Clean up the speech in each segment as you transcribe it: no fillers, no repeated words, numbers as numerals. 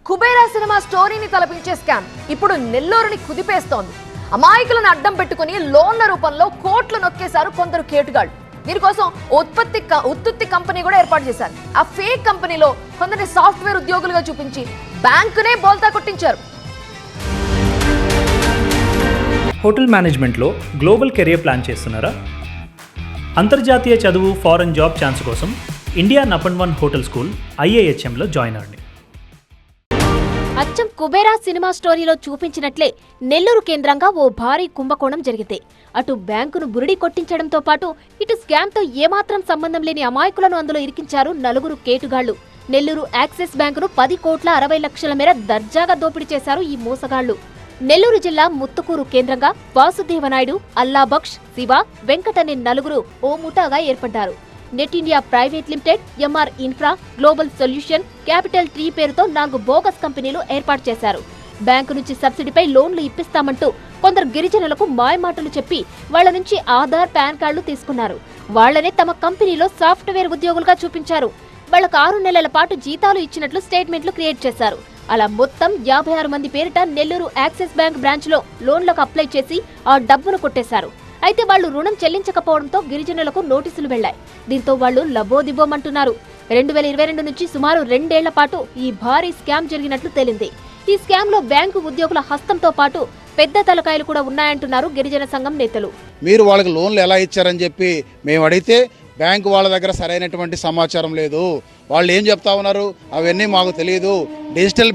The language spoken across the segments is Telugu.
కుబేరా సినిమా స్టోరీని తలపించే స్కామ్ ఇప్పుడు నెల్లూరుని కుదిపేస్తోంది. అమాయకులను అడ్డం పెట్టుకుని లోన్ల రూపంలో కోట్లు నొక్కేశారు కొందరు కేటుగాళ్లు. దీనికోసం ఉత్పత్తి కంపెనీ కూడా ఏర్పాటు చేశారు. ఆ ఫేక్ కంపెనీలో కొందరిని సాఫ్ట్వేర్ ఉద్యోగులుగా చూపించి బ్యాంకునే బోల్తా కొట్టించారు. హోటల్ మేనేజ్మెంట్లో గ్లోబల్ కెరియర్ ప్లాన్ చేస్తున్నారా? అంతర్జాతీయ చదువు, ఫారెన్ జాబ్ ఛాన్స్ కోసం ఇండియా నంబర్ 1 హోటల్ స్కూల్ IIHMలో జాయిన్ అవ్వండి. అచ్చం కుబేరా సినిమా స్టోరీలో చూపించినట్లే నెల్లూరు కేంద్రంగా ఓ భారీ కుంభకోణం జరిగింది. అటు బ్యాంకును బురిడి కొట్టించడంతో పాటు ఇటు స్కామ్తో ఏమాత్రం సంబంధం లేని అమాయకులను అందులో ఇరికించారు నలుగురు కేటుగాళ్లు. నెల్లూరు యాక్సిస్ బ్యాంకును 10,60,00,000 మేర దర్జాగా దోపిడీ చేశారు ఈ మోసగాళ్లు. నెల్లూరు జిల్లా ముత్తుకూరు కేంద్రంగా వాసుదేవనాయుడు, అల్లాబక్ష్, శివ, వెంకట్ అనే నలుగురు ఓ ముఠాగా ఏర్పడ్డారు. Net India private limited, MR infra, global solution, capital tree పేరుతో 4 బోగస్ కంపెనీలు ఏర్పాటు చేశారు. బ్యాంకు నుంచి సబ్సిడీపై లోన్లు ఇప్పిస్తామంటూ కొందరు గిరిజనులకు మాయమాటలు చెప్పి వాళ్ల నుంచి ఆధార్, పాన్ కార్డులు తీసుకున్నారు. వాళ్లనే తమ కంపెనీలో సాఫ్ట్వేర్ ఉద్యోగులుగా చూపించారు. వాళ్లకు 6 నెలల పాటు జీతాలు ఇచ్చినట్లు స్టేట్మెంట్లు క్రియేట్ చేశారు. అలా మొత్తం 56 మంది పేరిట నెల్లూరు యాక్సిస్ బ్యాంక్ బ్రాంచ్లో లోన్లకు అప్లై చేసి ఆ డబ్బును కొట్టేశారు. అయితే వాళ్లు రుణం చెల్లించకపోవడంతో గిరిజనులకు నోటీసులు వెళ్లాయి. దీంతో వాళ్లు లబోదిబోమంటున్నారు. 2022 నుంచి సుమారు 2 ఏళ్ల పాటు ఈ భారీ స్కామ్ జరిగినట్లు తేలింది. ఈ స్కామ్ లో బ్యాంకు ఉద్యోగుల హస్తంతో పాటు పెద్ద తలకాయలు కూడా ఉన్నాయంటున్నారు గిరిజన సంఘం నేతలు. మీరు వాళ్ళకి లోన్లు ఎలా ఇచ్చారని చెప్పి మేము అడిగితే బ్యాంకు వాళ్ళ దగ్గర సరైనటువంటి సమాచారం లేదు. వాళ్ళు ఏం చెప్తా ఉన్నారు, అవన్నీ మాకు తెలియదు. డిజిటల్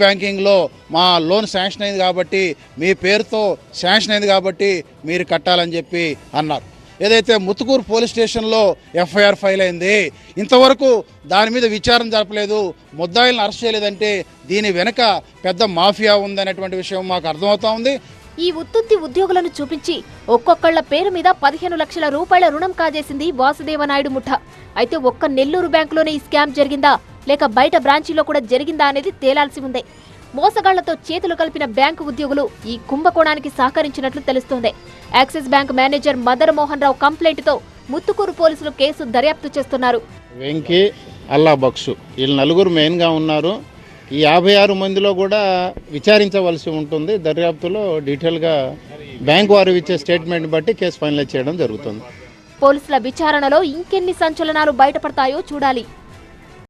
బ్యాంకింగ్లో మా లోన్ శాంక్షన్ అయింది కాబట్టి, మీ పేరుతో శాంక్షన్ అయింది కాబట్టి మీరు కట్టాలని చెప్పి అన్నారు. ఏదైతే ముత్తుకూరు పోలీస్ స్టేషన్లో FIR ఫైల్ అయింది, ఇంతవరకు దాని మీద విచారణ జరపలేదు, ముద్దాయిలను అరెస్ట్ చేయలేదంటే దీని వెనుక పెద్ద మాఫియా ఉందనేటువంటి విషయం మాకు అర్థమవుతా ఉంది. ఈ ఉత్పత్తి ఉద్యోగులను చూపించి ఒక్కొక్కళ్ల పేరు మీద 15 లక్షల రూపాయల రుణం కాజేసింది వాసుదేవనాయుడు ముఠ. అయితే ఒక్క నెల్లూరు బ్యాంకులోనే ఈ స్కామ్ జరిగిందా లేక బయట బ్రాంచీలో కూడా జరిగిందా అనేది తేలాల్సి ఉంది. మోసగాళ్లతో చేతులు కలిపిన బ్యాంకు ఉద్యోగులు ఈ కుంభకోణానికి సహకరించినట్లు తెలుస్తోంది. యాక్సిస్ బ్యాంక్ మేనేజర్ మదర్ మోహన్ రావు కంప్లైంట్తో ముత్తుకూరు పోలీసులు కేసు దర్యాప్తు చేస్తున్నారు. వెంకీ, అల్లాబక్షు వీళ్ళు నలుగురు మెయిన్గా ఉన్నారు. ఈ 56 మందిలో కూడా విచారించవలసి ఉంటుంది. దర్యాప్తులో డీటెయిల్గా బ్యాంకు వారు ఇచ్చే స్టేట్మెంట్ బట్టి కేసు ఫైనలైజ్ చేయడం జరుగుతుంది. పోలీసుల విచారణలో ఇంకెన్ని సంచలనాలు బయటపడతాయో చూడాలి.